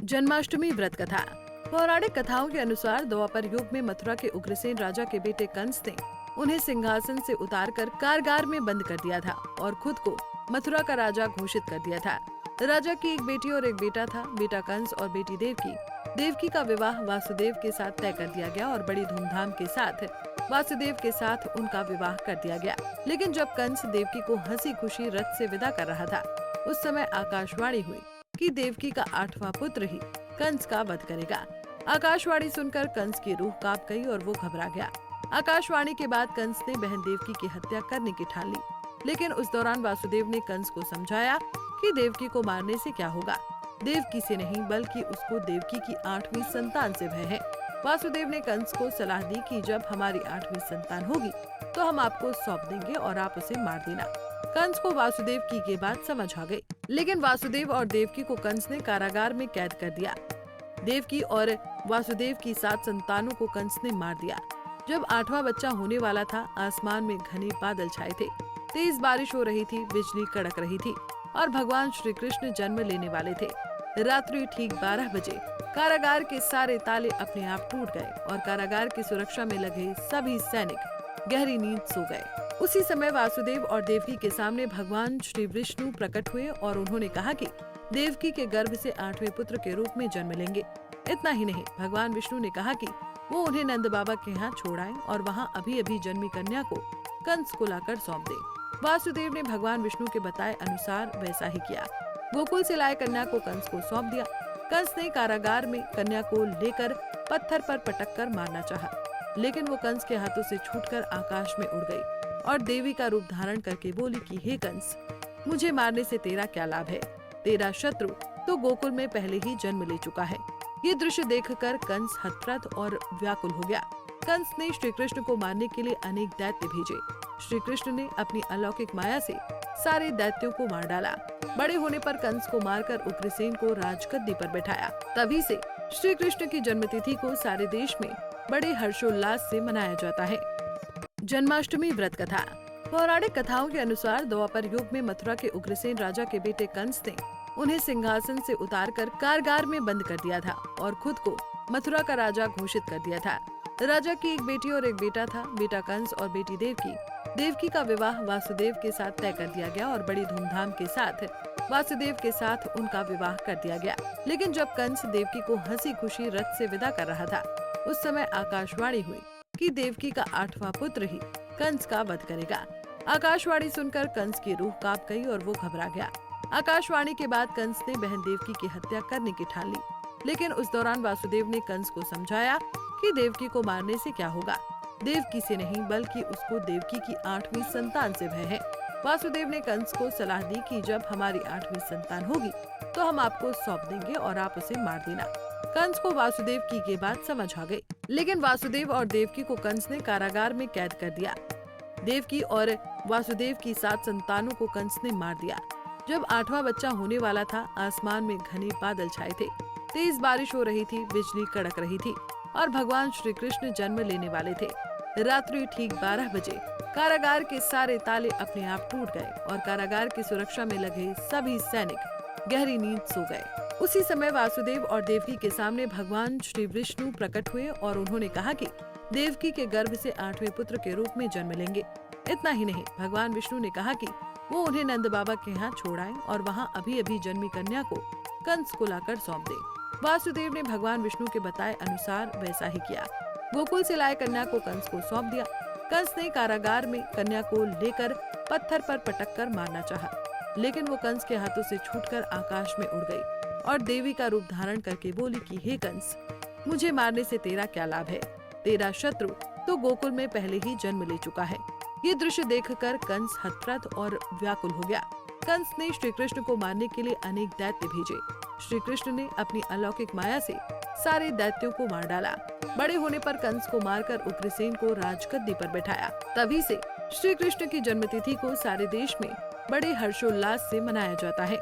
जन्माष्टमी व्रत कथा। पौराणिक कथाओं के अनुसार द्वापर युग में मथुरा के उग्रसेन राजा के बेटे कंस ने उन्हें सिंहासन से उतारकर कारागार में बंद कर दिया था और खुद को मथुरा का राजा घोषित कर दिया था। राजा की एक बेटी और एक बेटा था। बेटा कंस और बेटी देवकी। देवकी का विवाह वासुदेव के साथ तय कर दिया गया और बड़ी धूमधाम के साथ वासुदेव के साथ उनका विवाह कर दिया गया। लेकिन जब कंस देवकी को हंसी खुशी रथ से विदा कर रहा था, उस समय आकाशवाणी हुई कि देवकी का 8वां पुत्र ही कंस का वध करेगा। आकाशवाणी सुनकर कंस की रूह कांप गई और वो घबरा गया। आकाशवाणी के बाद कंस ने बहन देवकी की हत्या करने की ठान ली, लेकिन उस दौरान वासुदेव ने कंस को समझाया कि देवकी को मारने से क्या होगा। देवकी से नहीं बल्कि उसको देवकी की 8वीं संतान से भय है। वासुदेव ने कंस को सलाह दी कि जब हमारी 8वीं संतान होगी तो हम आपको सौंप देंगे और आप उसे मार देना। कंस को वासुदेव की ये बात समझ आ गई, लेकिन वासुदेव और देवकी को कंस ने कारागार में कैद कर दिया। देवकी और वासुदेव की 7 संतानों को कंस ने मार दिया। जब 8वां बच्चा होने वाला था, आसमान में घने बादल छाए थे, तेज बारिश हो रही थी, बिजली कड़क रही थी और भगवान श्री कृष्ण जन्म लेने वाले थे। रात्रि ठीक 12 बजे कारागार के सारे ताले अपने आप टूट गए और कारागार की सुरक्षा में लगे सभी सैनिक गहरी नींद सो गए। उसी समय वासुदेव और देवकी के सामने भगवान श्री विष्णु प्रकट हुए और उन्होंने कहा कि देवकी के गर्भ से 8वें पुत्र के रूप में जन्म लेंगे। इतना ही नहीं, भगवान विष्णु ने कहा कि वो उन्हें नंद बाबा के यहाँ छोड़ आए और वहाँ अभी अभी जन्मी कन्या को कंस को लाकर सौंप दे। वासुदेव ने भगवान विष्णु के बताए अनुसार वैसा ही किया। गोकुल से लाए कन्या को कंस को सौंप दिया। कंस ने कारागार में कन्या को लेकर पत्थर पर पटक कर मारना चाहा, लेकिन वो कंस के हाथों से छूटकर आकाश में उड़ गई और देवी का रूप धारण करके बोली कि हे कंस, मुझे मारने से तेरा क्या लाभ है? तेरा शत्रु तो गोकुल में पहले ही जन्म ले चुका है। ये दृश्य देखकर कंस हतप्रभ और व्याकुल हो गया। कंस ने श्री कृष्ण को मारने के लिए अनेक दैत्य भेजे। श्री कृष्ण ने अपनी अलौकिक माया से सारे दैत्यों को मार डाला। बड़े होने पर कंस को मारकर उग्रसेन को राजगद्दी पर बैठाया। तभी से श्री कृष्ण की जन्मतिथि को सारे देश में बड़े हर्षोल्लास से मनाया जाता है। जन्माष्टमी व्रत कथा। पौराणिक कथाओं के अनुसार द्वापर युग में मथुरा के उग्रसेन राजा के बेटे कंस ने उन्हें सिंहासन से उतारकर कारागार में बंद कर दिया था और खुद को मथुरा का राजा घोषित कर दिया था। राजा की एक बेटी और एक बेटा था। बेटा कंस और बेटी देवकी। देवकी का विवाह वासुदेव के साथ तय कर दिया गया और बड़ी धूमधाम के साथ वासुदेव के साथ उनका विवाह कर दिया गया। लेकिन जब कंस देवकी को हंसी खुशी रथ से विदा कर रहा था, उस समय आकाशवाणी हुई कि देवकी का 8वां पुत्र ही कंस का वध करेगा। आकाशवाणी सुनकर कंस की रूह कांप गई और वो घबरा गया। आकाशवाणी के बाद कंस ने बहन देवकी की हत्या करने की ठान ली, लेकिन उस दौरान वासुदेव ने कंस को समझाया कि देवकी को मारने से क्या होगा। देवकी से नहीं बल्कि उसको देवकी की 8वीं संतान से भय है। वासुदेव ने कंस को सलाह दी कि जब हमारी 8वीं संतान होगी तो हम आपको सौंप देंगे और आप उसे मार देना। कंस को वासुदेव की ये बात समझ आ गई, लेकिन वासुदेव और देवकी को कंस ने कारागार में कैद कर दिया। देवकी और वासुदेव की 7 संतानों को कंस ने मार दिया। जब 8वां बच्चा होने वाला था, आसमान में घने बादल छाए थे, तेज बारिश हो रही थी, बिजली कड़क रही थी और भगवान श्री कृष्ण जन्म लेने वाले थे। रात्रि ठीक 12 बजे कारागार के सारे ताले अपने आप टूट गए और कारागार की सुरक्षा में लगे सभी सैनिक गहरी नींद सो गए। उसी समय वासुदेव और देवकी के सामने भगवान श्री विष्णु प्रकट हुए और उन्होंने कहा कि देवकी के गर्भ से 8वें पुत्र के रूप में जन्म लेंगे। इतना ही नहीं, भगवान विष्णु ने कहा कि वो उन्हें नंद बाबा के यहाँ छोड़ आए और वहाँ अभी अभी जन्मी कन्या को कंस को लाकर सौंप दे। वासुदेव ने भगवान विष्णु के बताए अनुसार वैसा ही किया। गोकुल से लाए कन्या को कंस को सौंप दिया। कंस ने कारागार में कन्या को लेकर पत्थर पर पटक कर मारना चाहा, लेकिन वो कंस के हाथों से छूटकर आकाश में उड़ गई और देवी का रूप धारण करके बोली कि हे कंस, मुझे मारने से तेरा क्या लाभ है? तेरा शत्रु तो गोकुल में पहले ही जन्म ले चुका है। ये दृश्य देखकर कंस हतप्रभ और व्याकुल हो गया। कंस ने श्री कृष्ण को मारने के लिए अनेक दैत्य भेजे। श्री कृष्ण ने अपनी अलौकिक माया से सारे दैत्यों को मार डाला। बड़े होने पर कंस को मारकर उग्रसेन को राजगद्दी पर बैठाया। तभी से श्री कृष्ण की जन्मतिथि को सारे देश में बड़े हर्षोल्लास से मनाया जाता है।